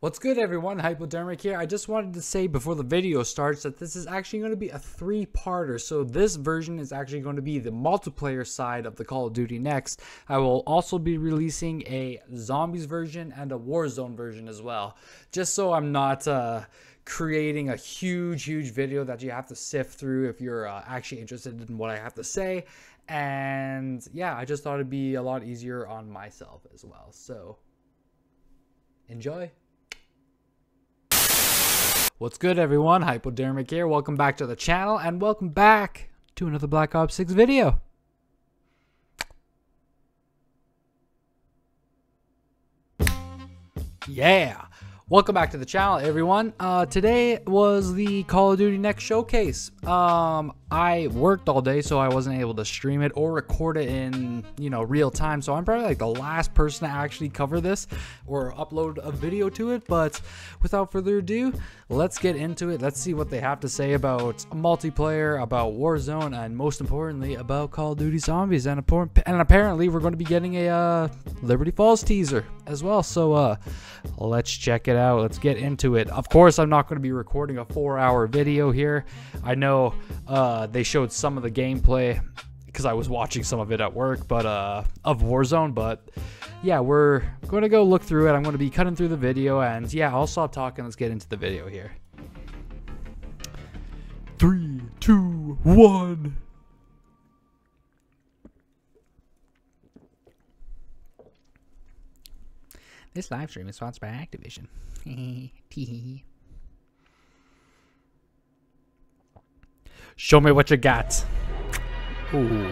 What's good, everyone? Hypodermic here. I just wanted to say before the video starts that this is actually going to be a three-parter. So this version is actually going to be the multiplayer side of the Call of Duty next. I will also be releasing a zombies version and a Warzone version as well. Just so I'm not creating a huge video that you have to sift through if you're actually interested in what I have to say. And yeah, I just thought it'd be a lot easier on myself as well. So enjoy. What's good, everyone? Hypodermic here. Welcome back to the channel and welcome back to another Black Ops 6 video. Yeah. Welcome back to the channel, everyone. Today was the Call of Duty Next showcase. I worked all day, so I wasn't able to stream it or record it in, real time. So I'm probably like the last person to actually cover this or upload a video to it. But without further ado, let's get into it. Let's see what they have to say about multiplayer, about Warzone, and most importantly, about Call of Duty Zombies. And apparently, we're going to be getting a Liberty Falls teaser as well. So let's check it out. Let's get into it. Of course, I'm not going to be recording a 4-hour video here. I know they showed some of the gameplay because I was watching some of it at work, but of Warzone. But yeah, we're going to go look through it. I'm going to be cutting through the video, and yeah, I'll stop talking. Let's get into the video here. 3, 2, 1. This live stream is sponsored by Activision. Show me what you got. Ooh.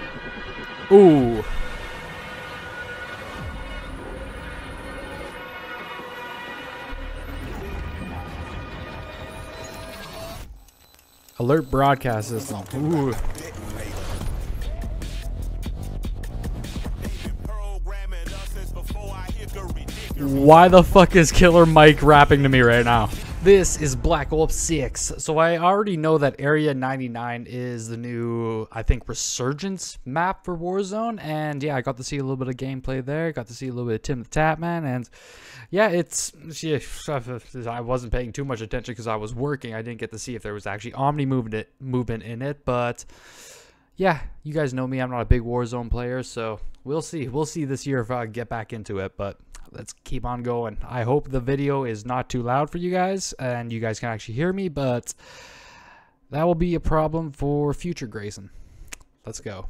Ooh. Alert broadcast system. Ooh. Why the fuck is Killer Mike rapping to me right now? This is Black Ops 6. So I already know that Area 99 is the new, I think, Resurgence map for Warzone. And yeah, I got to see a little bit of gameplay there. Got to see a little bit of Tim the Tatman. And yeah, I wasn't paying too much attention because I was working. I didn't get to see if there was actually Omni movement in it. But yeah, you guys know me. I'm not a big Warzone player. So we'll see. We'll see this year if I get back into it. But let's keep on going. I hope the video is not too loud for you guys and you guys can actually hear me, but that will be a problem for future Grayson. Let's go.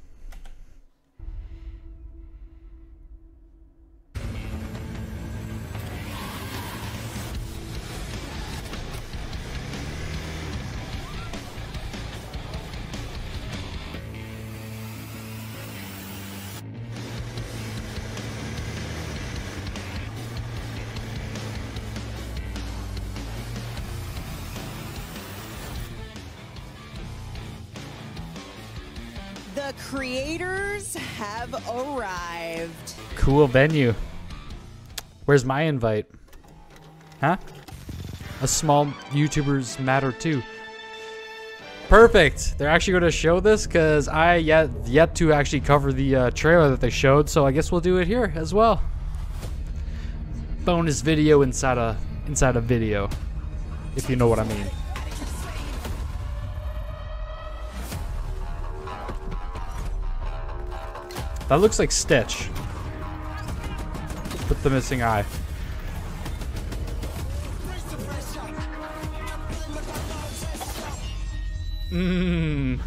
The creators have arrived. Cool venue. Where's my invite? Huh? A small YouTubers matter too. Perfect. They're actually going to show this because I yet to actually cover the trailer that they showed. So I guess we'll do it here as well. Bonus video inside a video, if you know what I mean. That looks like Stitch with the missing eye. Mmm.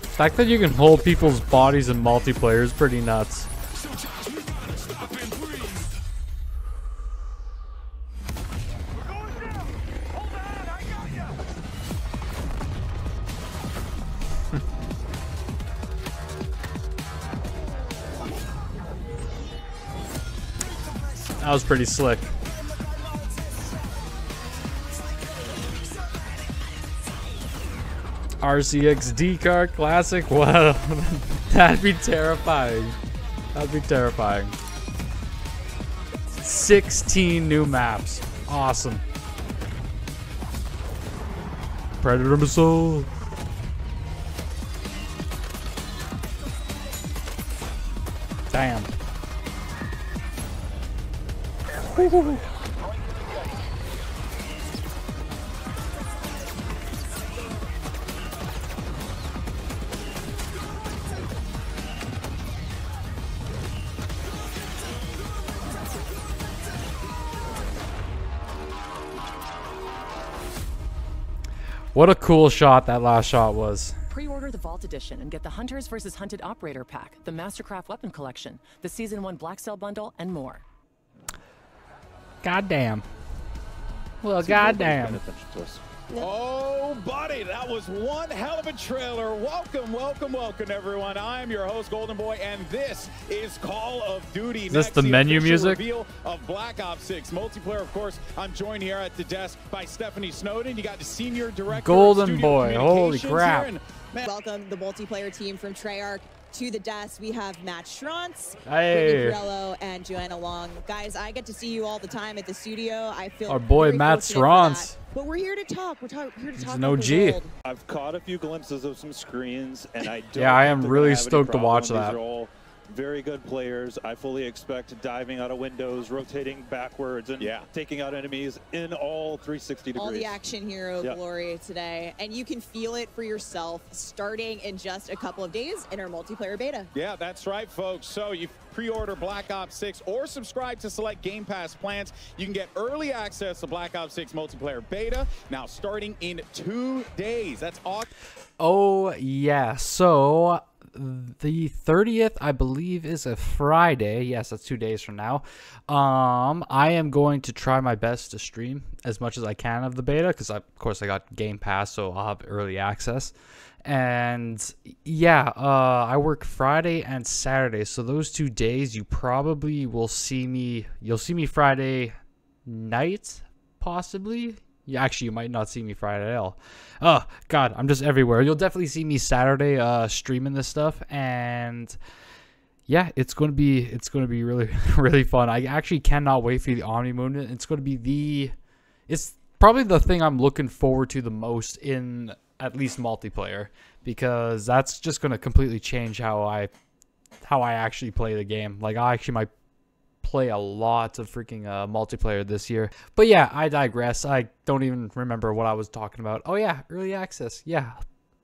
The fact that you can hold people's bodies in multiplayer is pretty nuts. That was pretty slick. RCXD car classic? Wow, that'd be terrifying. That'd be terrifying. 16 new maps. Awesome. Predator missile. Damn. What a cool shot that last shot was. Pre-order the Vault Edition and get the Hunters vs. Hunted Operator Pack, the Mastercraft Weapon Collection, the Season 1 Black Cell Bundle, and more. Goddamn. Well, goddamn. Oh, buddy, that was one hell of a trailer. Welcome, welcome, welcome, everyone. I am your host, Golden Boy, and this is Call of Duty. Is this the menu music? Reveal of Black Ops 6 multiplayer. Of course, I'm joined here at the desk by Stephanie Snowden. You got the senior director. Golden Boy, holy crap! Welcome the multiplayer team from Treyarch. To the desk, we have Matt Schranz, Hey. Brittany Perello, and Joanna Long. Guys, I get to see you all the time at the studio. I feel Our boy very Matt fortunate for Schranz. that. But we're here to talk. We're here to talk. an about OG. the world. I've caught a few glimpses of some screens, and I don't Yeah, I think am they're really gonna have any stoked to watch problem. that. These are all very good players. I fully expect diving out of windows, rotating backwards, and taking out enemies in all 360 degrees. All the action hero glory today, and you can feel it for yourself starting in just a couple of days in our multiplayer beta. Yeah, that's right, folks. So you pre-order Black Ops 6 or subscribe to select Game Pass plans. You can get early access to Black Ops 6 multiplayer beta now starting in 2 days. That's awesome. Oh yeah, so the 30th, I believe, is a Friday. Yes, that's 2 days from now. I am going to try my best to stream as much as I can of the beta because, of course, I got Game Pass, so I'll have early access. And yeah, I work Friday and Saturday, so those 2 days you probably will see me. You'll see me Friday night, possibly. Yeah, actually, you might not see me Friday at all. Oh God, I'm just everywhere. You'll definitely see me Saturday streaming this stuff, and yeah, it's gonna be really really fun. I actually cannot wait for the Omni movement. It's gonna be it's probably the thing I'm looking forward to the most in at least multiplayer, because that's just gonna completely change how I actually play the game. Like, I actually might play a lot of freaking multiplayer this year. But yeah, I digress. I don't even remember what I was talking about. Oh yeah, early access. Yeah,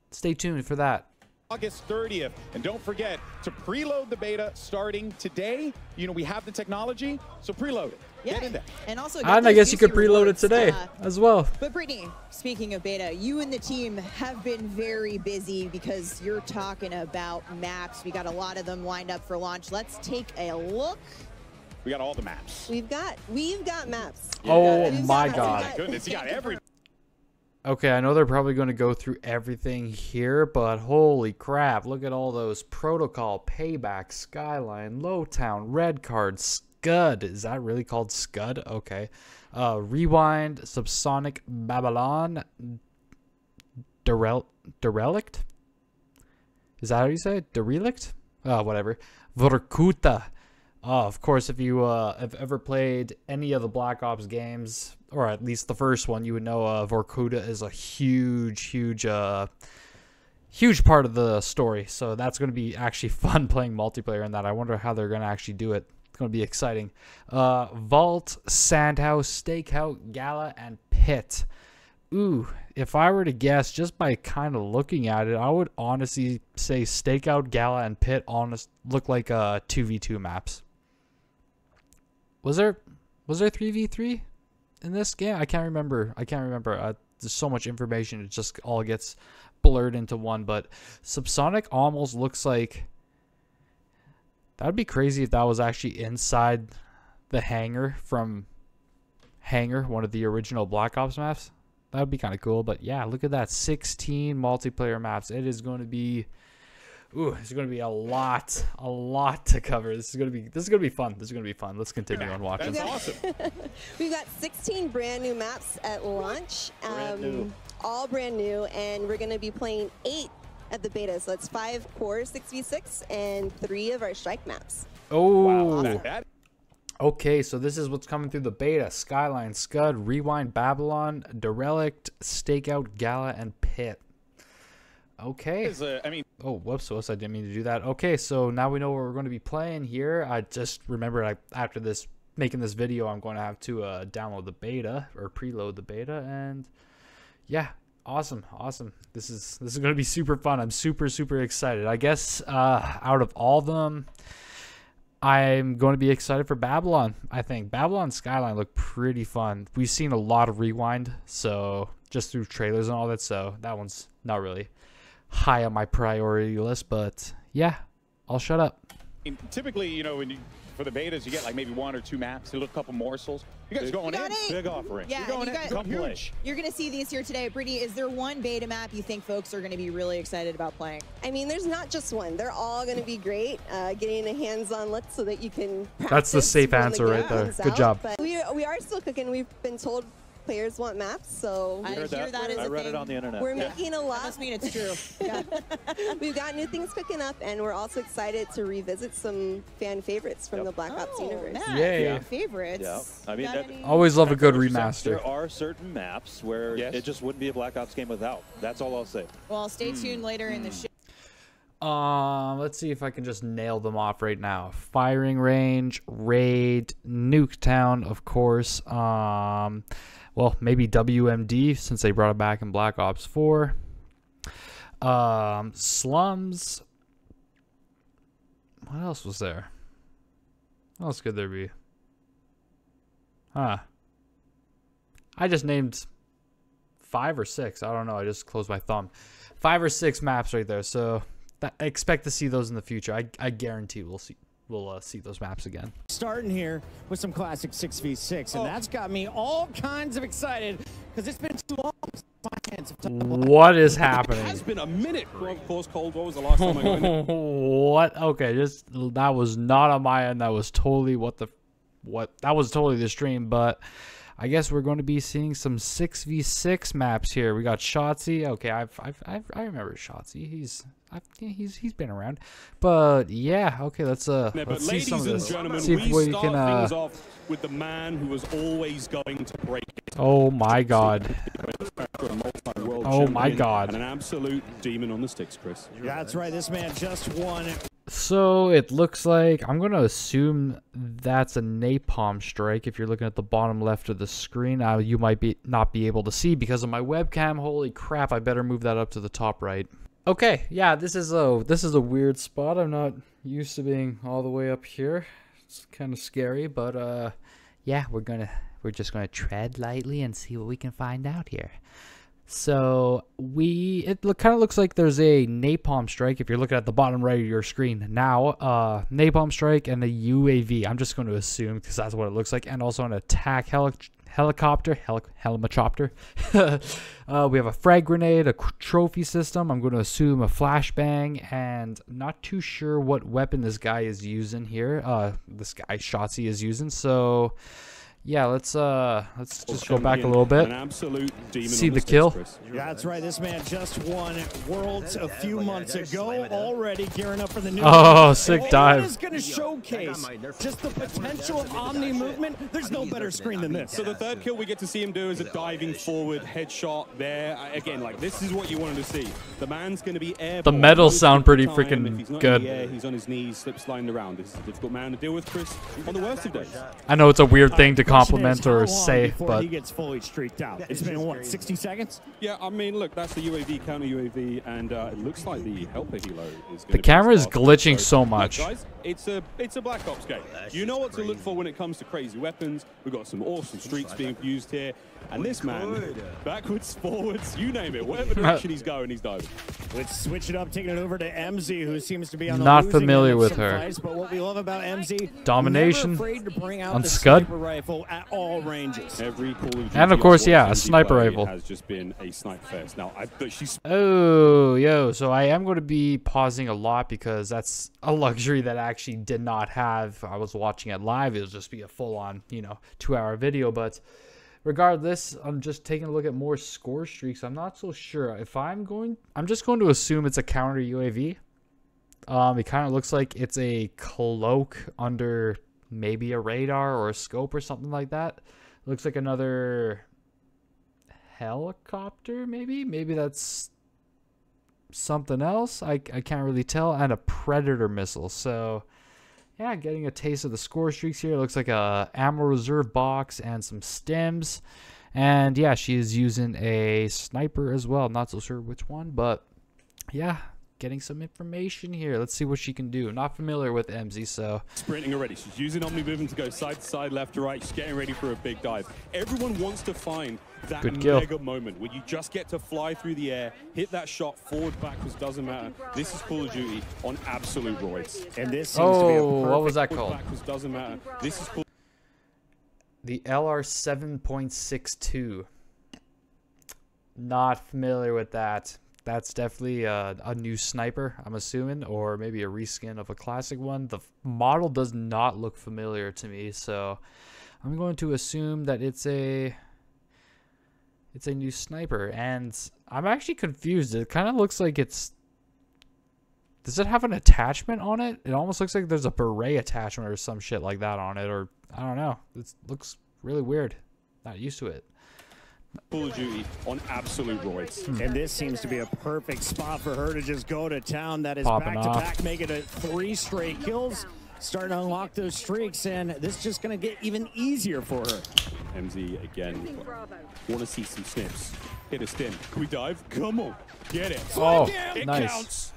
stay tuned for that. August 30th. And don't forget to preload the beta starting today. You know, we have the technology, so preload it. Get in there. And also, And I guess you could preload it today as well. But Brittany, speaking of beta, you and the team have been very busy because you're talking about maps. We got a lot of them lined up for launch. Let's take a look. We got all the maps. We've got maps. Oh We've my got God. maps. Goodness, you got every. Okay, I know they're probably going to go through everything here, but holy crap, look at all those Protocol, Payback, Skyline, Lowtown, Red Card, Scud. Is that really called Scud? Okay. Rewind, Subsonic, Babylon, Derelict? Is that how you say it? Derelict? Whatever. Vorkuta. Of course, if you have ever played any of the Black Ops games, or at least the first one, you would know Vorkuta is a huge part of the story. So that's going to be actually fun playing multiplayer in that. I wonder how they're going to actually do it. It's going to be exciting. Vault, Sandhouse, Stakeout, Gala, and Pit. Ooh, if I were to guess, just by kind of looking at it, I would honestly say Stakeout, Gala, and Pit look like 2v2 maps. Was there 3v3 in this game? I can't remember. There's so much information, it just all gets blurred into one. But Subsonic almost looks like, that'd be crazy if that was actually inside the hangar from Hangar, one of the original Black Ops maps. That would be kind of cool. But yeah, look at that, 16 multiplayer maps. It is going to be, it's going to be a lot to cover. This is going to be fun. Let's continue on watching. That's awesome. We've got 16 brand new maps at launch. Brand new. All brand new, and we're going to be playing 8 at the beta. So that's 5 core 6v6 and 3 of our strike maps. Oh, That Okay, so this is what's coming through the beta. Skyline, Scud, Rewind, Babylon, Derelict, Stakeout, Gala, and Pit. Okay. I mean, oh, whoops, I didn't mean to do that. Okay, so now we know what we're going to be playing here. I just remembered after this, making this video, I'm going to have to download the beta or preload the beta, and yeah, awesome. This is going to be super fun. I'm super excited. I guess out of all of them, I'm going to be excited for Babylon. I think Babylon Skyline looked pretty fun. We've seen a lot of Rewind, so just through trailers and all that, so that one's not really high on my priority list, but yeah, I'll shut up. Typically, you know, for the betas, you get like maybe 1 or 2 maps, a couple morsels. You guys going in? Big offering. Yeah, you're going to see these here today. Brittany, is there one beta map you think folks are going to be really excited about playing? I mean, there's not just one. They're all going to be great. Getting a hands-on look so that you can That's the safe answer right there. Good job. But we are still cooking. We've been told players want maps, so I hear that is I read it on the internet. We're making a lot. That must mean it's true. Yeah. We've got new things cooking up, and we're also excited to revisit some fan favorites from the Black Ops universe. Matt, Yay. Favorites. Yeah. I mean, always love a good remaster. There are certain maps where it just wouldn't be a Black Ops game without. That's all I'll say. Well, stay tuned later in the show. Let's see if I can just nail them off right now. Firing Range, Raid, Nuketown, of course. Well, maybe WMD since they brought it back in Black Ops 4. Slums. What else was there? What else could there be? I just named 5 or 6. I don't know. I just closed my thumb. 5 or 6 maps right there. So I expect to see those in the future. I guarantee we'll see those maps again. Starting here with some classic 6v6, and that's got me all kinds of excited because it's been too long. What is happening? It has been a minute. Of course, Cold War was the last time I got in it. What? Okay, that was not on my end. That was totally that was totally the stream, but I guess we're going to be seeing some 6v6 maps here. We got Shotzzy. Okay, I remember Shotzzy. He's been around, but yeah. Okay, let's see some of this. See if we can things off with the man who was always going to break it. Oh my God. Oh my God. And an absolute demon on the sticks, Chris. That's right. This man just won. So it looks like, I'm going to assume that's a napalm strike. If you're looking at the bottom left of the screen, you might not be able to see because of my webcam. Holy crap, I better move that up to the top right. Okay, yeah, this is a weird spot. I'm not used to being all the way up here. It's kind of scary, but yeah, we're just gonna tread lightly and see what we can find out here. So it kind of looks like there's a napalm strike if you're looking at the bottom right of your screen now. Napalm strike and a UAV. I'm just going to assume because that's what it looks like, and also an attack helicopter. We have a frag grenade, a trophy system. I'm going to assume a flashbang, and I'm not too sure what weapon this guy is using here. This guy Shotzzy is using. So yeah, let's just go back a little bit. An absolute demon see the kill. Yeah, that's right. This man just won Worlds a few months ago. Already gearing up for the new. Oh, sick dive. It is going to showcase just the potential of Omni movement. There's no better screen than this. So the third kill we get to see him do is a diving forward headshot there. Again, like this is what you wanted to see. The man's going to be airborne. The medals sound pretty freaking good. Yeah, he's on his knees, slip sliding around. This is a difficult man to deal with, Chris, on the worst of days. I know it's a weird thing to compliment or say, but he gets fully streaked out. It's been what, 60 seconds? Yeah, I mean, look, that's the UAV, counter UAV, and it looks like the helper helo is. The camera is glitching so much. Look, guys, it's a Black Ops game. You know what to look for when it comes to crazy weapons. We've got some awesome streaks being used here, and this man, backwards, forwards, you name it, whatever direction he's going, he's diving. Let's switch it up, taking it over to MZ, who seems to be on the not losing familiar end of with some her. fights, but what we love about MZ, domination never afraid to bring out on the Scud sniper rifle at all ranges. Every Call of Duty and of course, yeah, a MZ sniper play rifle has just been a sniper fest. Now, she's so I am going to be pausing a lot because that's a luxury that I actually did not have. I was watching it live. It would just be a full-on, 2-hour video, but regardless, I'm just taking a look at more score streaks. I'm not so sure if I'm just going to assume it's a counter UAV. It kind of looks like it's a cloak under maybe a radar or a scope or something like that. Looks like another helicopter, maybe that's something else. I can't really tell. And a Predator missile. So yeah, getting a taste of the score streaks here. Looks like a ammo reserve box and some stims. And yeah, she is using a sniper as well. Not so sure which one, but yeah, getting some information here. Let's see what she can do. Not familiar with MZ, so. Sprinting already. She's using Omni movement to go side to side, left to right. She's getting ready for a big dive. Everyone wants to find that mega moment where you just get to fly through the air, hit that shot, forward, backwards, doesn't matter. This is Call of Duty on absolute roids. And this seems to be a perfect what was that called? Backwards, doesn't matter. This is The LR 7.62. Not familiar with that. That's definitely a new sniper, I'm assuming, or maybe a reskin of a classic one. The model does not look familiar to me, so I'm going to assume that it's a new sniper. And I'm actually confused. It kind of looks like it's... Does it have an attachment on it? It almost looks like there's a beret attachment or some shit like that on it, or I don't know. It looks really weird. Not used to it. Call of Duty on absolute roids. And this seems to be a perfect spot for her to just go to town. That is Popping back-to-back, making it 3 straight kills. Starting to unlock those streaks, and this is just going to get even easier for her. MZ again. Want to see some snips. Hit a stim. Can we dive? Come on. Get it. Oh, it nice. Counts.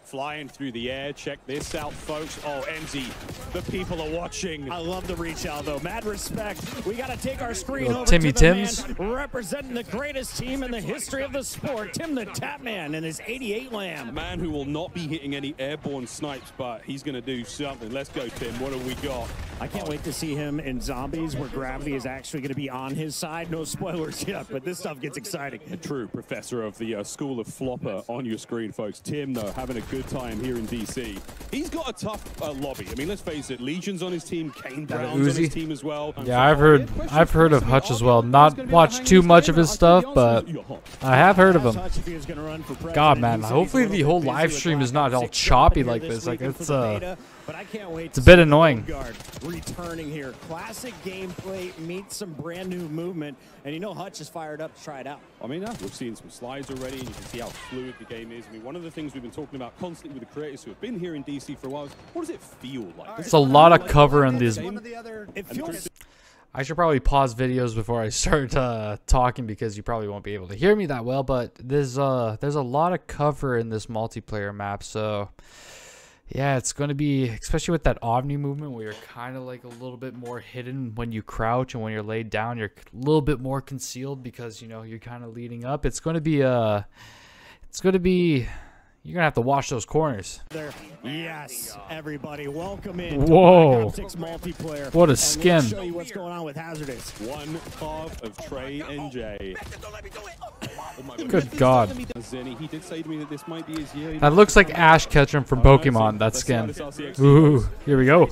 Flying through the air. Check this out, folks. Oh, MZ, the people are watching. I love the reach out, though. Mad respect. We got to take our screen over Timmy to the Tims man representing the greatest team in the history of the sport, Tim the Tapman and his 88 Lamb. A man who will not be hitting any airborne snipes, but he's going to do something. Let's go, Tim. What have we got? I can't wait to see him in Zombies, where gravity is actually going to be on his side. No spoilers yet, but this stuff gets exciting. A true professor of the School of Flopper on your screen, folks. Tim, though, having a good time here in DC. He's got a tough lobby. I mean, let's face it, Legion's on his team, Kane Brown's on his team as well. Yeah, I've heard of Hutch as well. Not watched too much of his stuff, but I have heard of him. God, man, hopefully the whole live stream is not all choppy like this. Like it's a bit annoying. Returning here, classic gameplay meets some brand new movement, and you know Hutch is fired up to try it out. I mean, we've seen some slides already, and you can see how fluid the game is. I mean, one of the things we've been talking about constantly with the creators who have been here in DC for a while is, what does it feel like? It's a lot of cover in these. It feels. I should probably pause videos before I start talking, because you probably won't be able to hear me that well. But there's a lot of cover in this multiplayer map, so yeah, it's going to be, especially with that Omni movement where you're kind of like a little bit more hidden when you crouch, and when you're laid down, you're a little bit more concealed because, you know, you're kind of leading up. It's going to be you're going to have to watch those corners. Yes, everybody, welcome in. Whoa. To Black Ops 6 multiplayer. What a skin. Let's show you what's going on with Hazardous. One half of Trey and Jay. Good God. He did say to me that this might be his year. That looks like Ash Ketchum from Pokemon, that skin. Ooh, here we go.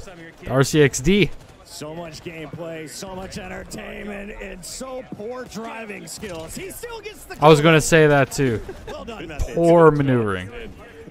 RCXD. So much gameplay, so much entertainment, and so poor driving skills. He still gets the. I was going to say that too. Well done, Methods. Poor maneuvering.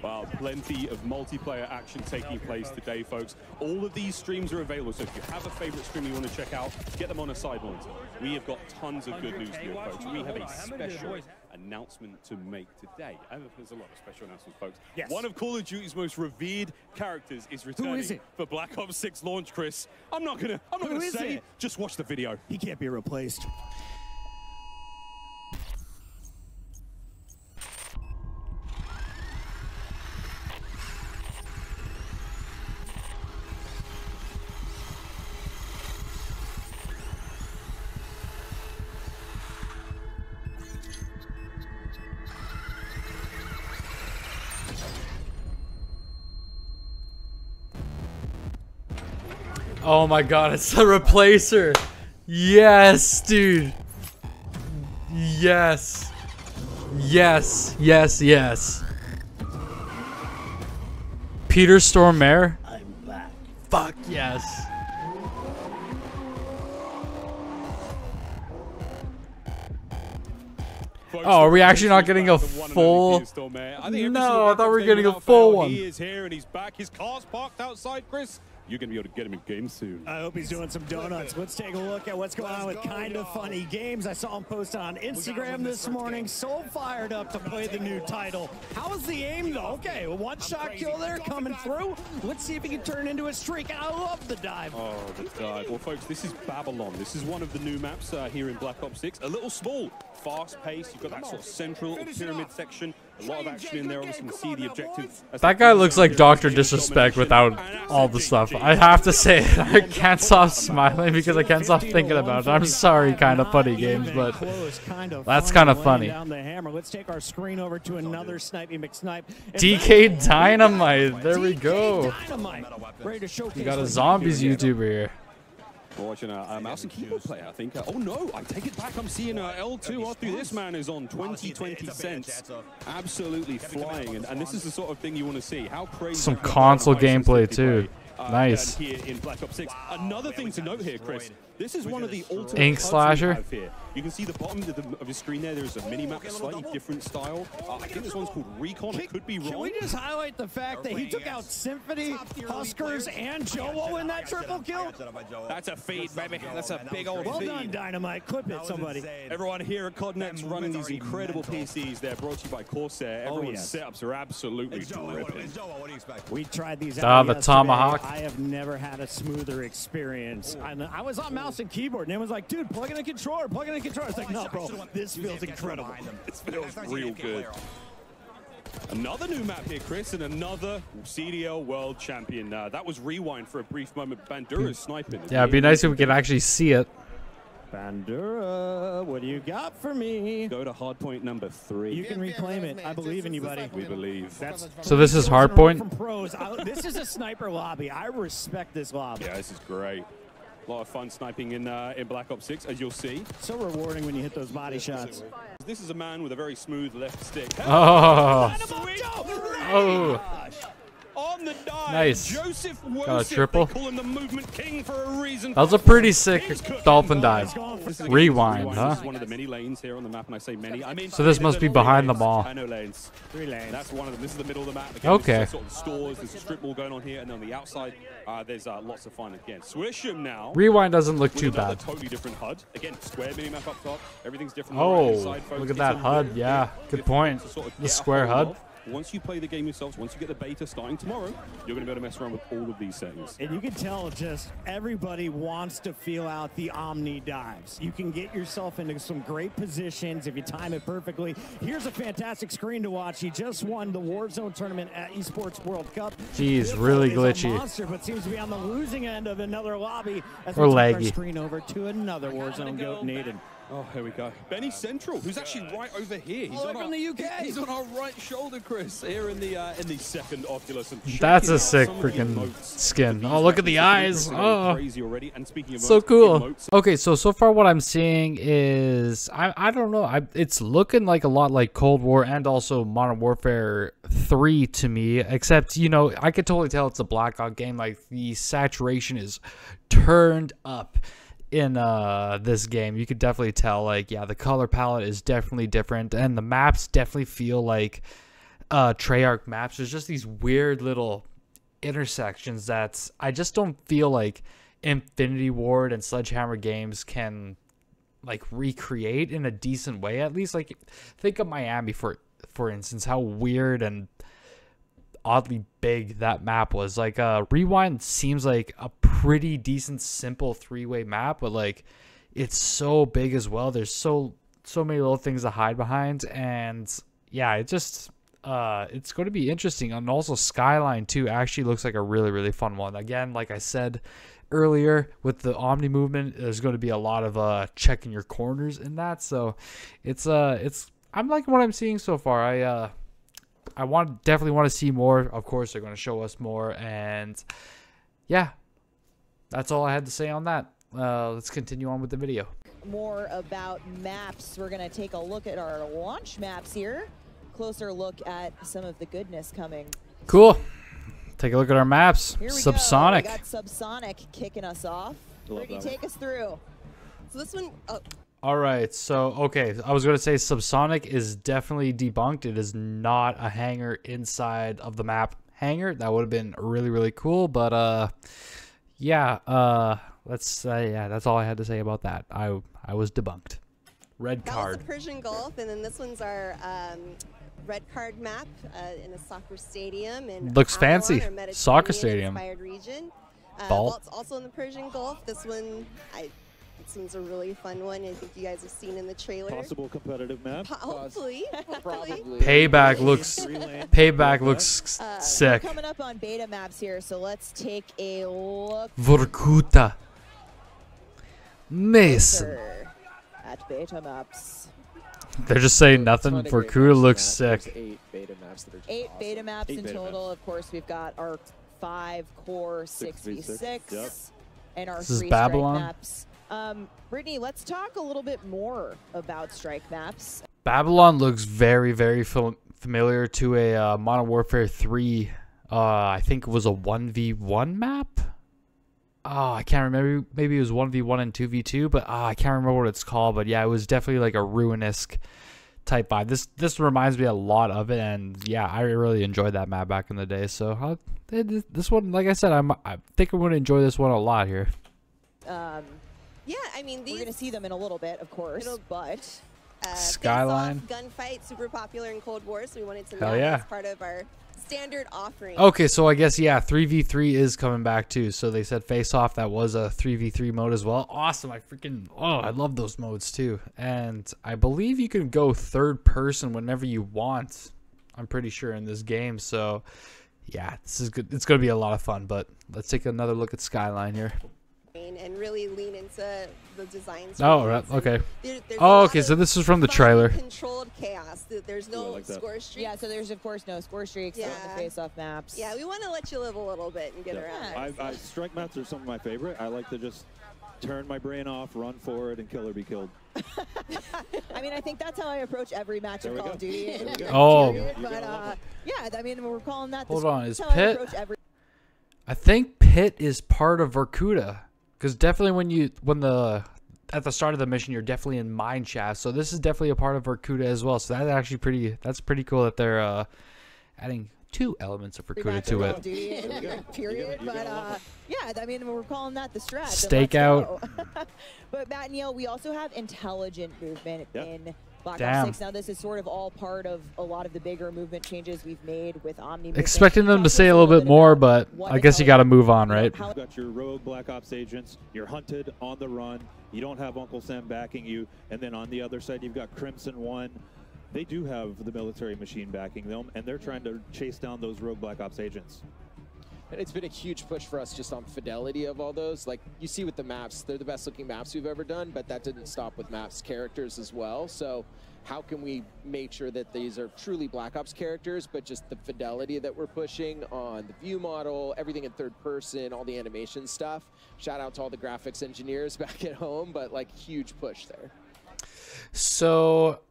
Wow, plenty of multiplayer action taking place today, folks. All of these streams are available, so if you have a favorite stream you want to check out, get them on a side monitor. We have got tons of good news here, folks. We have a special announcement to make today. There's a lot of special announcements, folks. Yes. One of Call of Duty's most revered characters is returning for Black Ops 6 launch, Chris. I'm not gonna say it. Just watch the video. He can't be replaced. Oh my God, it's a replacer. Yes, dude. Yes. Yes, yes, yes. Peter Stormare? I'm back. Fuck yes. Oh, are we actually not getting a full? No, I thought we were getting a full one. He is here and he's back. His car's parked outside, Chris. you're going to be able to get him in game soon. I hope he's doing some donuts. Let's take a look at what's going on with Kind of Funny Games. I saw him post on Instagram this morning. So fired up to play the new title. How's the aim, though? Okay, a one-shot kill there coming through. Let's see if he can turn into a streak. And I love the dive. Oh, the dive. Well, folks, this is Babylon. This is one of the new maps here in Black Ops 6. A little small, fast-paced. You've got that sort of central pyramid section. A lot of action in there. Obviously, you can see the objective. That guy looks like Dr. Disrespect without all the stuff. I have to say it. I can't stop smiling because I can't stop thinking about it. I'm sorry, Kind of Funny Games, but that's kind of funny. Let's take our screen over to another Snipey McSnipe. DK Dynamite. There we go. You You got a zombies YouTuber here. We're watching a mouse and keyboard player, I think. Oh no, I take it back. I'm seeing L2 after this man is on 20 cents. Absolutely flying. And this is the sort of thing you want to see. How crazy. Some console gameplay too. Nice. Here in Black Ops 6. Another thing to note here, Chris. This is one of the ultimate Ink HUDs Slasher. we have here. You can see the bottom of the screen there. There's a mini-map, a slightly different style. I think this one's called Recon. It could be wrong. Can we just highlight the fact that he took out Symphony, Huskers, and Jowo in that triple kill? That's a feed, baby. That's a big old Well feed. done, Dynamite. Clip it, somebody. Everyone here at CodNet's running these incredible PCs. They're brought to you by Corsair. Everyone's setups are absolutely dripping. We tried these Ah, out the yesterday. Tomahawk. I have never had a smoother experience. I was on mouse and keyboard, and it was like, dude, plug in a controller, plug in a controller. It's like, no, bro, this feels incredible. This feels real good. Another new map here, Chris, and another CDL World Champion. That was Rewind for a brief moment. Bandura's sniping. Yeah, it'd be nice if we could actually see it. Bandura, what do you got for me? Go to hardpoint number 3. You can reclaim it. I believe in you, buddy. We believe. So this is Hardpoint? From pros. This is a sniper lobby. I respect this lobby. Yeah, this is great. A lot of fun sniping in Black Ops 6, as you'll see. So rewarding when you hit those body shots. This is a man with a very smooth left stick. Oh. Oh. On the dive, Nice. Joseph Got a triple. They call him the movement king for a reason. That was a pretty sick dolphin dive. This is Rewind, huh? This is one of the many lanes here on the map, and I say many. I mean, So this must be behind the mall. I know lanes. 3 lanes. That's one of them. This is the middle of the map. Again, Okay. This is sort of stores. There's a strip mall going on here, and on the outside, there's lots of fun again. Swish'em now. Rewind doesn't look with too another bad. totally different HUD. Again, square mini map up top. Everything's different. Oh, on the right-hand side, folks. look at It's that a HUD. little Yeah, bit good difficult point. to sort of The get a square hold HUD. of. Once you play the game yourselves, once you get the beta starting tomorrow, you're going to be able to mess around with all of these settings. And you can tell just everybody wants to feel out the Omni dives. You can get yourself into some great positions if you time it perfectly. Here's a fantastic screen to watch. He just won the Warzone tournament at Esports World Cup. Jeez, really Is a glitchy. monster, but seems to be on the losing end of another lobby. As Or we take our laggy. screen over to another Warzone goat, Naden. Oh, here we go. Benny Central, who's actually right over here. He's Oh, on from our, the UK. He's on our right shoulder, Chris, here in the second Oculus. And That's checking a out sick some of the freaking emotes. skin. Oh, look at the eyes. Oh, Crazy already. And speaking of so emotes, cool. emotes, Okay, so far what I'm seeing is I don't know. It's looking like a lot like Cold War and also Modern Warfare 3 to me. Except I could totally tell it's a Black Ops game. Like the saturation is turned up in this game. You could definitely tell, like, yeah, the color palette is definitely different, and the maps definitely feel like Treyarch maps. There's just these weird little intersections that I just don't feel like Infinity Ward and Sledgehammer Games can like recreate in a decent way. At least, like, think of Miami for instance, how weird and oddly big that map was. Like Rewind seems like a pretty decent simple 3-way map, but like it's so big as well. There's so many little things to hide behind, and yeah, it just it's going to be interesting. And also Skyline 2 actually looks like a really fun one. Again, like I said earlier, with the Omni movement, there's going to be a lot of checking your corners in that. So it's I'm liking what I'm seeing so far. I definitely want to see more. Of course, they're going to show us more, and yeah, that's all I had to say on that. Let's continue on with the video. More about maps. We're going to take a look at our launch maps here. Closer look at some of the goodness coming. Cool. Take a look at our maps. Here we Subsonic. go. We got Subsonic kicking us off. Ricky, take us through. So this one, All right, so okay, I was going to say Subsonic is definitely debunked. It is not a hangar inside of the map hangar. That would have been really, really cool. But yeah, yeah, that's all I had to say about that. I was debunked. Red That card. was the Persian Gulf, and then this one's our red card map in a soccer stadium. In Looks Avalon, fancy. our Mediterranean Soccer stadium. Inspired region. Ball. Vault's also in the Persian Gulf. This one, it seems a really fun one. I think you guys have seen in the trailer. Possible competitive map. Hopefully. Payback looks sick. Coming up on beta maps here, so let's take a look Vorkuta. Mason. at beta maps. They're just saying nothing. Vorkuta looks sick. 8 beta maps that are just 8 awesome. beta maps in beta total. maps. Of course, we've got our 5 core 6v6 Yep. and our This is 3 Babylon. strike maps. Brittany, let's talk a little bit more about strike maps. Babylon looks very, very familiar to a Modern Warfare 3. I think it was a 1v1 map. Oh, I can't remember. Maybe it was 1v1 and 2v2, but I can't remember what it's called. But yeah, it was definitely like a Ruin-esque type vibe. This reminds me a lot of it, and yeah, I really enjoyed that map back in the day. So this one, like I said, I think I'm going to enjoy this one a lot here. Yeah, I mean, these We're going to see them in a little bit, of course, but Skyline. Face-off, gunfight, super popular in Cold War, so we wanted to Hell make yeah. as part of our standard offering. Okay, so I guess, yeah, 3v3 is coming back too. So they said face off, that was a 3v3 mode as well. Awesome. I love those modes too. And I believe you can go third person whenever you want, I'm pretty sure, in this game. So yeah, this is good. It's going to be a lot of fun, but let's take another look at Skyline here. And really lean into the designs. Oh, right. Okay. There's a Oh, lot okay. of So this is from the fun, trailer. Controlled chaos. There's no like that. score streaks. yeah, so there's, of course, no score streaks on the Yeah. face-off maps. Yeah, we want to let you live a little bit and get around. I strike maps are some of my favorite. I like to just turn my brain off, run forward, and kill or be killed. I mean, I think that's how I approach every match of There we Call go. of Duty. There we go. Oh. You But gotta love it. yeah, I mean, we're calling that. Hold on, is that's how I Pitt- approach every I think Pit is part of Vorkuta, because definitely at the start of the mission, you're definitely in mine shaft. So this is definitely a part of Vorkuta as well. So that's actually pretty cool that they're adding 2 elements of Vorkuta match to of Call it. of Duty, period. You But gotta love yeah, I mean, we're calling that the strat. Stakeout. But Matt and Neil, we also have intelligent movement Yep. in Black Damn. Ops 6. Now, this is sort of all part of a lot of the bigger movement changes we've made with Omni. Expecting them to say a little bit more, but I guess you got to move on, right? You've got your rogue Black Ops agents. You're hunted on the run. You don't have Uncle Sam backing you. And then on the other side, you've got Crimson One. They do have the military machine backing them, and they're trying to chase down those rogue Black Ops agents. And it's been a huge push for us just on fidelity of all those. Like you see with the maps, they're the best looking maps we've ever done, but that didn't stop with maps characters as well. So how can we make sure that these are truly Black Ops characters, but just the fidelity that we're pushing on the view model, everything in third person, all the animation stuff. Shout out to all the graphics engineers back at home, but like huge push there. So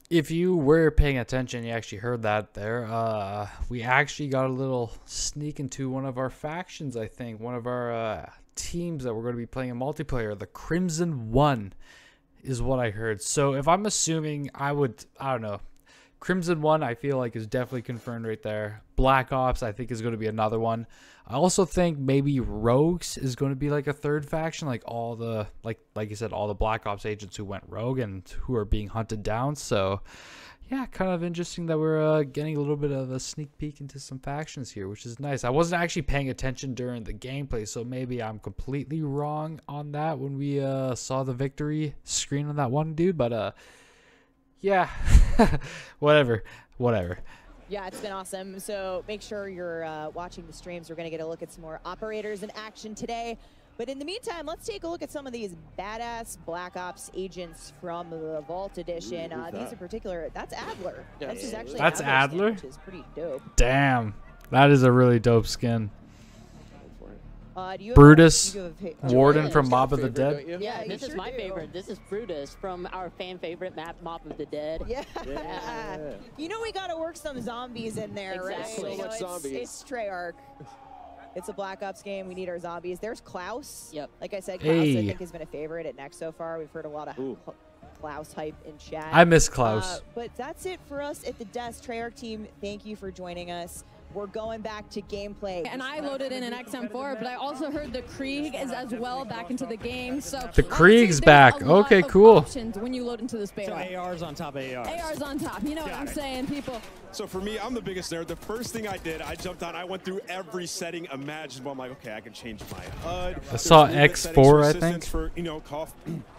if you were paying attention, you actually heard that there. We actually got a little sneak into one of our factions, I think. One of our teams that we're going to be playing in multiplayer. The Crimson One is what I heard. So if I'm assuming, I don't know. Crimson One, I feel like, is definitely confirmed right there. Black Ops, I think, is going to be another one. I also think maybe Rogues is going to be like a third faction, like all the like you said, all the Black Ops agents who went rogue and who are being hunted down. So yeah, kind of interesting that we're getting a little bit of a sneak peek into some factions here, which is nice. I wasn't actually paying attention during the gameplay, so maybe I'm completely wrong on that when we saw the victory screen on that one dude, but yeah, whatever. Yeah, it's been awesome. So make sure you're watching the streams. We're going to get a look at some more operators in action today. But in the meantime, let's take a look at some of these badass Black Ops agents from the Vault Edition. These in particular, that's Adler. Yeah, This is actually That's an Adler Adler? skin, which is pretty dope. Damn, that is a really dope skin. Do you have Brutus, do you have Warden Yeah, from it's Mob got of a the favorite, Dead. don't you? Yeah, you this is sure my do. favorite. This is Brutus from our fan favorite map, Mob of the Dead. Yeah. You know we got to work some zombies in there, Exactly. right? So You know, much zombies. It's Treyarch. It's a Black Ops game. We need our zombies. There's Klaus. Yep. Like I said, Klaus I Hey. think has been a favorite at Next so far. We've heard a lot of Ooh. Klaus hype in chat. I miss Klaus. But that's it for us at the desk. Treyarch team, thank you for joining us. we're going back to gameplay. And I loaded in an XM4, but I also heard the Krieg is as well back into the game. So the Krieg's back. Okay, cool. When you load into this beta. So ARs on top of ARs. ARs on top. You know what I'm saying, people. So for me, I'm the biggest nerd. The first thing I did, I jumped on. I went through every setting imaginable. I'm like, okay, I can change my HUD. I saw X4, I think. For, you know,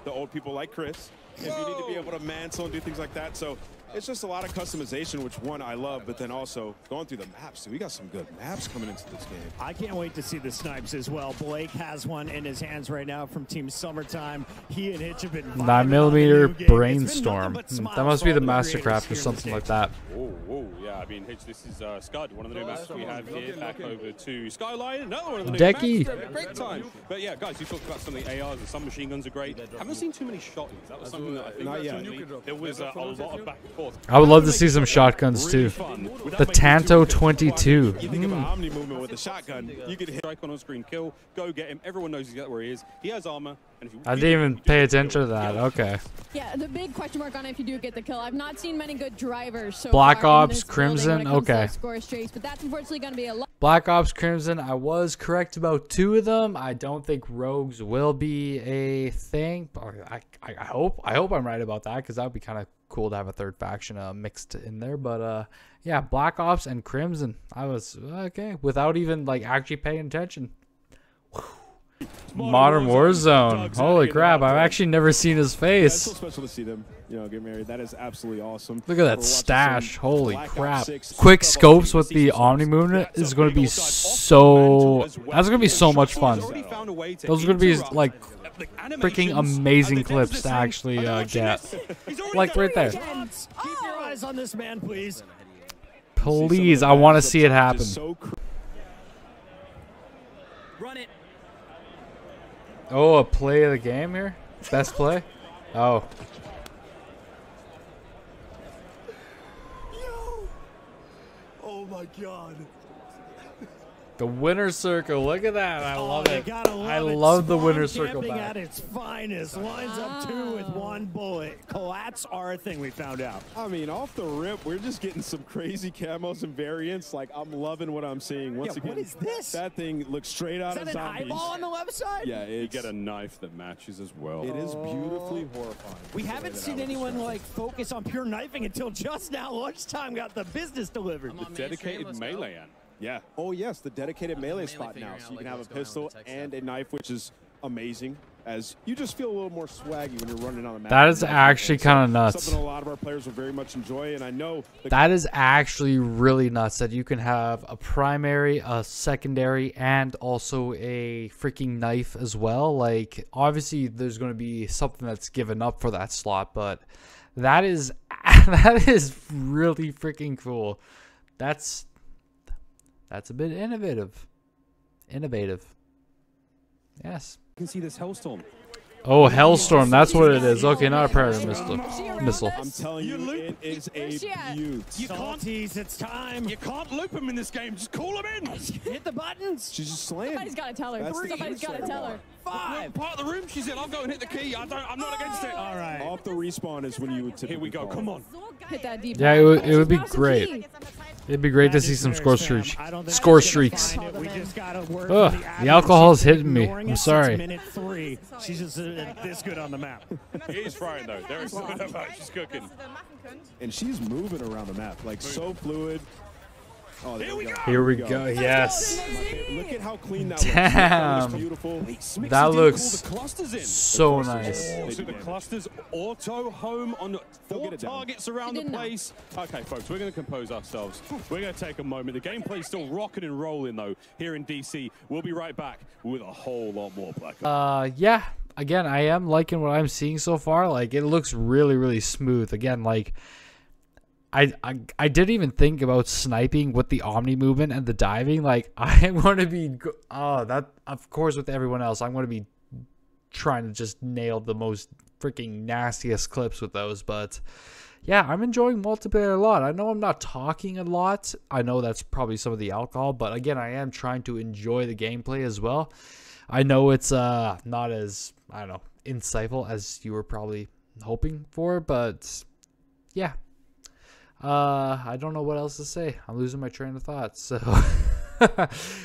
the old people like Chris. If you need to be able to mantle and do things like that. So it's just a lot of customization, which one I love, but then also going through the maps. So we got some good maps coming into this game. I can't wait to see the snipes as well. Blake has one in his hands right now from Team Summertime. He and Hitch have been 9mm Brainstorm. That must be the Mastercraft or something like that. Oh, yeah. I mean, Hitch, this is Scud, one of the new maps we have here. Back over to Skyline, another one of the new Decky. maps. Great time. But yeah, guys, you talked about some of the ARs and some machine guns are great. Haven't seen too many shotguns. That was something that I think there was a lot of back and forth. I would love to see some shotguns too. The Tanto 22. You think about Omni movement with the shotgun, you could hit strike on screen kill, go get him. Everyone knows exactly where he is. He has armor. And if you I didn't even pay attention to that. Okay. Yeah, the big question mark on if you do get the kill. I've not seen many good drivers so Black far in Ops this Crimson. building when it comes to Okay. score streaks, but that's unfortunately going to be a lot. Black Ops Crimson, I was correct about 2 of them. I don't think rogues will be a thing. I hope I'm right about that, because that would be kind of cool to have a third faction mixed in there. But yeah, Black Ops and Crimson, I was okay without even like actually paying attention. Modern Warzone. Holy crap, I've actually never seen his face. It's so special to see them, you know, get married. That is absolutely awesome. Look at that stash. Holy crap. Quick scopes with the Omni movement is going to be so... That's going to be so much fun. Those are going to be like freaking amazing clips to actually get. Like right there. Keep your eyes on this man, please. Please, I want to see it happen. Run it. Oh, a play of the game here? Best play? Oh. Oh my god. The winner circle. Look at that. I love it. I love love the winner circle camping back. at its finest. Lines up 2 with 1 bullet. Collats are a thing, we found out. I mean, off the rip, we're just getting some crazy camos and variants. Like, I'm loving what I'm seeing. Once again, what is this? That thing looks straight out of Is that an Zombies. eyeball on the left side? Yeah, You get a knife that matches as well. It is beautifully horrifying. We haven't seen anyone like focus on pure knifing until just now. Lunchtime got the business delivered. The dedicated melee end. Yeah. Oh, yes, the dedicated melee spot now. So you can have a pistol and a knife, which is amazing, as you just feel a little more swaggy when you're running on the map. That is actually kind of nuts. Something a lot of our players will very much enjoy, and I know That is actually really nuts that you can have a primary, a secondary, and also a freaking knife as well. Like, obviously, there's going to be something that's given up for that slot, but that is really freaking cool. That's a bit innovative. Yes. You can see this Hellstorm. Oh, Hellstorm. That's what it is. Okay, not a Predator missile. I'm telling you, it is a beaut. You can't tease, it's time. You can't loop him in this game. Just call him in. Hit the buttons. She's just slaying. Somebody's got to tell her. Somebody's got to tell her. 5. Part of the room she's in. I'll go and hit the key. I'm not against it. All right. Off the respawn is when you would typically Here we go. call. Come on. Hit that deep. Yeah, it would be great. It'd be great to see some score streaks. Ugh, the alcohol's hitting me. I'm sorry. Minute 3. She's just this good on the map. He is frying though. There is no doubt she's cooking. And she's moving around the map, like so fluid. Oh, there we go. Here we go. Yes. Look at how clean that Damn. looks. Beautiful. That looks so Oh, nice. so the clusters auto home on 4 targets around the place. Okay, folks, we're going to compose ourselves. We're going to take a moment. The gameplay's still rocking and rolling, though, here in DC. We'll be right back with a whole lot more Black Ops. Yeah. Again, I am liking what I'm seeing so far. Like, it looks really, really smooth. Again, like, I didn't even think about sniping with the Omni movement and the diving. Like, I'm going to be, that, of course, with everyone else, I'm going to be trying to just nail the most freaking nastiest clips with those. But yeah, I'm enjoying multiplayer a lot. I know I'm not talking a lot. I know that's probably some of the alcohol, but again, I am trying to enjoy the gameplay as well. I know it's not as, I don't know, insightful as you were probably hoping for, but yeah. I don't know what else to say. I'm losing my train of thought. So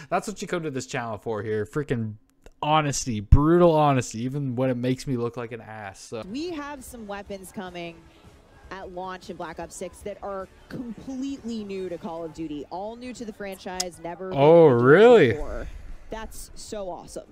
that's what you come to this channel for here. Freaking honesty, brutal honesty, even when it makes me look like an ass. So we have some weapons coming at launch in Black Ops 6 that are completely new to Call of Duty, all new to the franchise, never been introduced really? before. That's so awesome.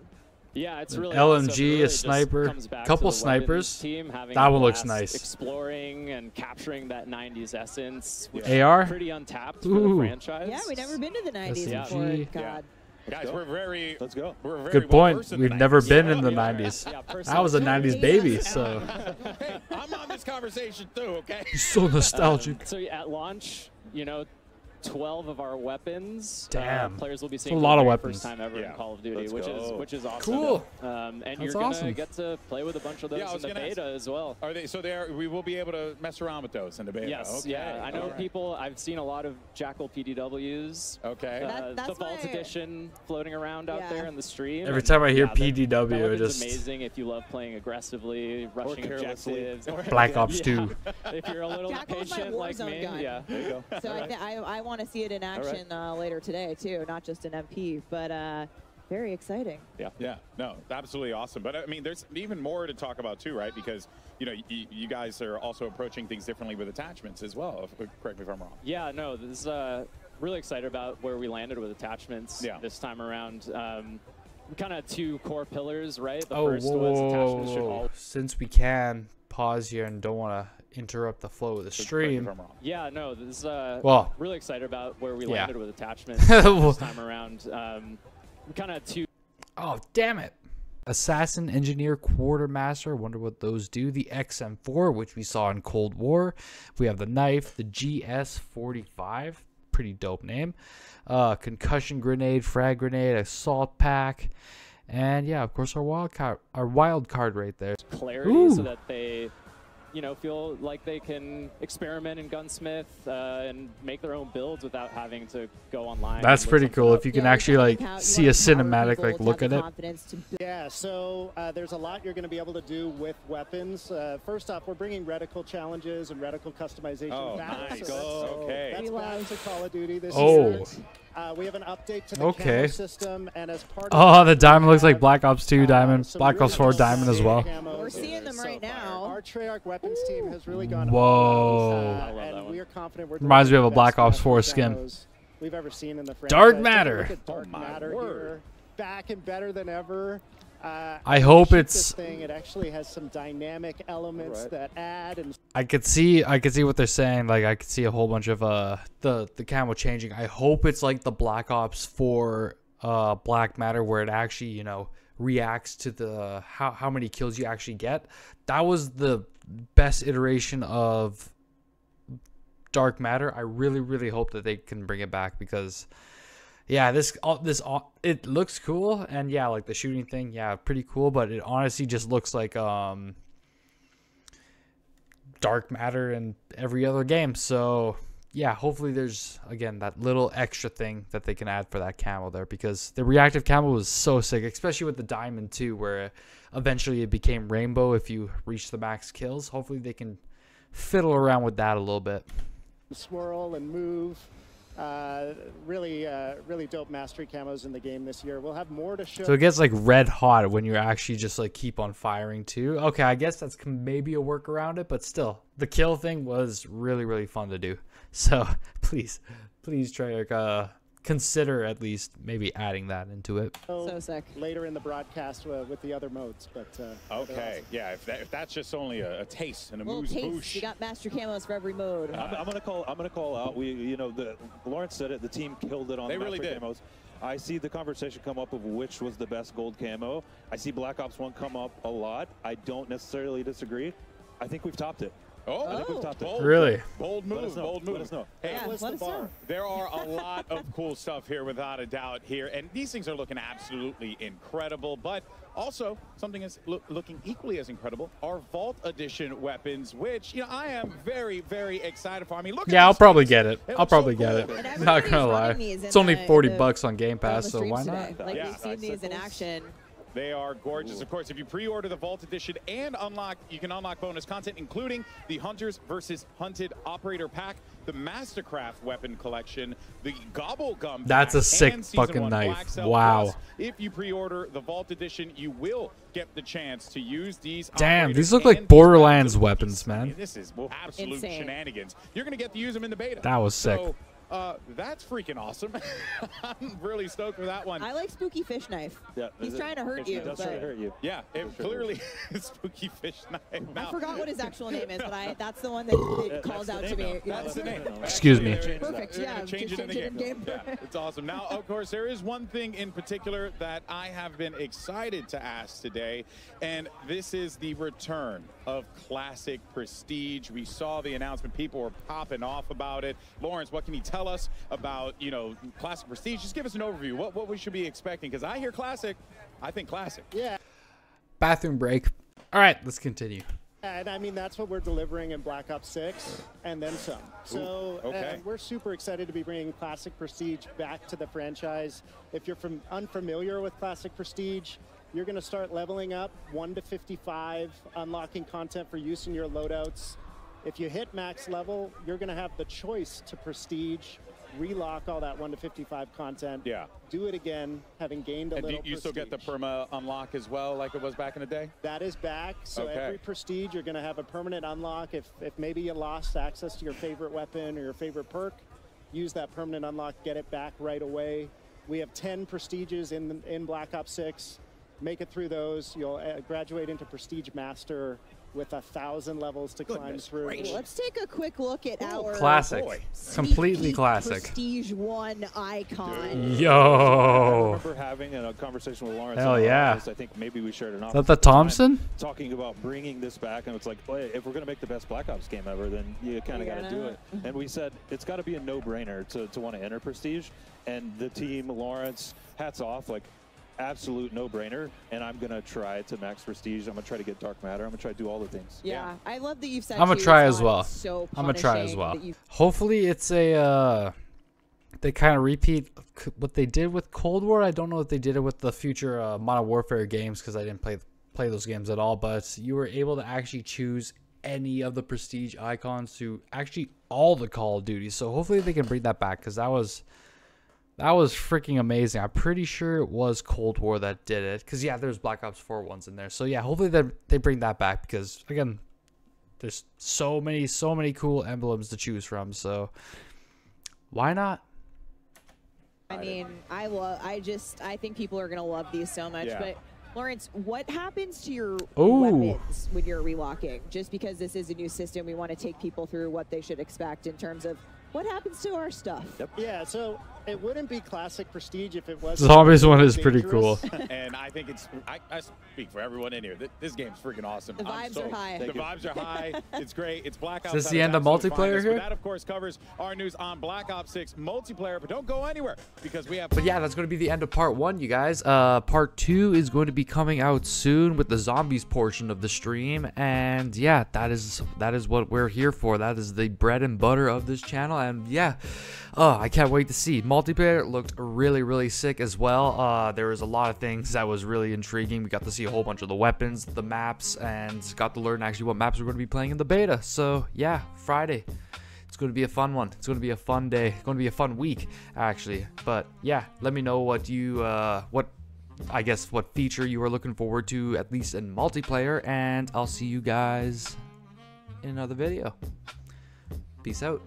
Yeah, it's really LMG, awesome. It really a sniper, couple snipers. Team, that one looks nice. Exploring and capturing that 90s essence, which AR? is pretty untapped for the franchise. Yeah, we've never been to the 90s before. SMG. God. Guys, we're very. Let's go. We're very Good point. well-versed in We've the never 90s. been in the 90s. I was a 90s baby, so. Hey, I'm on this conversation too, okay? You're so nostalgic. So at launch, you know, 12 of our weapons. Damn. Players will be That's seeing a lot for of the weapons. first time ever in Call of Duty, which is awesome. Cool. And That's you're gonna awesome. get to play with a bunch of those in the beta as well. Are they? So we will be able to mess around with those in the beta. Yes. Okay. Yeah. I know people. I've seen a lot of Jackal PDWs. Okay. The Vault Edition floating around out there in the stream. Every time I hear PDW, that it weapon's just amazing if you love playing aggressively, rushing objectives. Black Ops 2. If you're a little Jackal's my impatient like Warzone me, gun. yeah. There you go. So I want to see it in action later today too, not just in MP, but very exciting. Yeah, no, absolutely awesome. But I mean, there's even more to talk about too, right? Because you know, you guys are also approaching things differently with attachments as well. Correct me if I'm wrong. Yeah, no, this is really excited about where we landed with attachments this time around. We kind of had two core pillars, right? The first was attachments should all. Since we can pause here and don't want to interrupt the flow of the stream. Yeah, no, this is Well, really excited about where we yeah. landed with attachments this time around. We kind of had two. Oh, damn it. Assassin, Engineer, Quartermaster. Wonder what those do. The XM4, which we saw in Cold War. We have the knife, the GS45. Pretty dope name. Concussion grenade, frag grenade, assault pack. And yeah, of course, our wild card right there. Clarity so that they, you know, feel like they can experiment in Gunsmith and make their own builds without having to go online. That's pretty cool. If you can actually like see a cinematic like look at it. Yeah, so there's a lot you're going to be able to do with weapons. First off, we're bringing reticle challenges and reticle customization back. Nice. So Okay. that's back to Call of Duty this Oh. year. We have an update to the camo system, and as part Oh, of the diamond looks like Black Ops 2 diamond, some Black Ops 4 really diamond as well. We're seeing them right now. Our Treyarch weapons team has really gone Whoa. and we are confident we're Reminds me of a delivering the Black best Ops 4 national skin. demos we've ever seen in the franchise. Dark Take a Matter. look at Dark Matter here, back and better than ever. I hope Shoot it's- this thing. It actually has some dynamic elements that add and I could see what they're saying. Like I could see a whole bunch of the camo changing. I hope it's like the Black Ops 4 Black Matter where it actually, you know, reacts to the how many kills you actually get. That was the best iteration of Dark Matter. I really hope that they can bring it back because yeah, it looks cool, and yeah, like the shooting thing, yeah, pretty cool, but it honestly just looks like Dark Matter in every other game. So yeah, hopefully there's again that little extra thing that they can add for that camo there, because the reactive camo was so sick, especially with the diamond too, where eventually it became rainbow if you reach the max kills. Hopefully they can fiddle around with that a little bit. swirl and move. Really dope mastery camos in the game this year. We'll have more to show. So it gets like red hot when you actually just like keep on firing too. Okay, I guess that's maybe a work around it, but still, the kill thing was really fun to do. So please try consider at least maybe adding that into it. So sick. Later in the broadcast with the other modes, but okay, yeah. If that's just only a taste and a Little moose taste. boosh. You got master camos for every mode. I'm gonna call out. Lawrence said it. The team killed it on They the really master did. camos. I see the conversation come up of which was the best gold camo. I see Black Ops 1 come up a lot. I don't necessarily disagree. I think we've topped it. I think we've topped it. Really? Bold move, bold move. Let us know. Hey, Yeah, let us know. there are a lot of cool stuff here without a doubt here, and these things are looking absolutely incredible, but also something is looking equally as incredible are Vault Edition weapons, which, you know, I am very excited for. I mean, look at Yeah, I'll these probably things. get it. They I'll look so probably get cool. it. Not gonna lie. running these It's in only the- $40 the- bucks on Game on Pass, the so streams why today. not? Like Yeah. we've seen these in action. They are gorgeous. Of course, if you pre-order the Vault Edition and you can unlock bonus content, including the Hunters versus Hunted Operator Pack, the Mastercraft Weapon Collection, the Gobble Gum. That's a sick and fucking knife. Wow. Plus, if you pre-order the Vault Edition, you will get the chance to use these. Damn, these look like Borderlands weapons, man. I mean, this is absolute Insane. shenanigans. You're going to get to use them in the beta. That was sick. So, that's freaking awesome. I'm really stoked for that one. I like Spooky Fish Knife. Yeah, He's trying to hurt you. That's but trying to hurt you. Yeah, it clearly is Spooky Fish Knife. I forgot what his actual name is, but that's the one that calls out to me. That's the name. Excuse me. Perfect. Yeah, Change it in the game. Yeah, it's awesome. Now, of course, there is one thing in particular that I have been excited to ask today, and this is the return of Classic Prestige. We saw the announcement. People were popping off about it. Lawrence, what can you tell us about, Classic Prestige? Just give us an overview. What we should be expecting, because I hear Classic, I think Classic. Yeah. Bathroom break. All right, let's continue. And I mean, that's what we're delivering in Black Ops 6 and then some. So okay. We're super excited to be bringing Classic Prestige back to the franchise. If you're unfamiliar with Classic Prestige, you're going to start leveling up 1 to 55, unlocking content for use in your loadouts. If you hit max level, you're going to have the choice to Prestige, relock all that 1 to 55 content. Yeah. Do it again, having gained a and little you still get the prestige. perma unlock as well, like it was back in the day? That is back. So Okay. every prestige, you're going to have a permanent unlock. If maybe you lost access to your favorite weapon or your favorite perk, use that permanent unlock, get it back right away. We have 10 prestiges in Black Ops 6. Make it through those. You'll graduate into Prestige Master with 1,000 levels to climb through. Let's take a quick look at our Classic. Completely classic. Prestige 1 icon. Yo. I remember having a conversation with Lawrence. Hell yeah. I think maybe we shared an Is that the Thompson? Talking about bringing this back, and it's like, hey, if we're going to make the best Black Ops game ever, then you kind of got to do it. And we said it's got to be a no-brainer to want to enter Prestige. And the team, Lawrence, hats off, like, absolute no-brainer, and I'm gonna try to max prestige. I'm gonna try to get dark matter. I'm gonna try to do all the things. Yeah, I love that you've said I'm gonna try as well. So I'm gonna try as well. punishing Hopefully it's a they kind of repeat what they did with Cold War. I don't know if they did it with the future Modern Warfare games, because I didn't play those games at all, but you were able to actually choose any of the prestige icons to actually all the Call of Duty. So hopefully they can bring that back, because that was freaking amazing. I'm pretty sure it was Cold War that did it, because yeah, there's Black Ops 4 ones in there. So yeah, hopefully they bring that back, because again, there's so many cool emblems to choose from. So why not? I mean, I think people are gonna love these so much. Yeah. But Lawrence, what happens to your Ooh. weapons when you're relocking? Just because this is a new system, we want to take people through what they should expect in terms of what happens to our stuff. Yep. Yeah, so it wouldn't be Classic Prestige if it was. Zombies one is pretty cool. And I think I speak for everyone in here. This game's freaking awesome. The vibes are high. The vibes are high. It's great. It's Black Ops. Is this the end of multiplayer here? But that, of course, covers our news on Black Ops 6 multiplayer. But don't go anywhere, because we have. But yeah, that's going to be the end of part 1, you guys. Part 2 is going to be coming out soon with the zombies portion of the stream. And yeah, that is what we're here for. That is the bread and butter of this channel. And yeah, I can't wait to see. Multiplayer looked really sick as well. There was a lot of things that was really intriguing. We got to see a whole bunch of the weapons, the maps, and got to learn actually what maps we're going to be playing in the beta. So yeah, Friday. It's going to be a fun one. It's going to be a fun day. It's going to be a fun week, actually. But yeah, let me know what you, what feature you are looking forward to, at least in multiplayer. And I'll see you guys in another video. Peace out.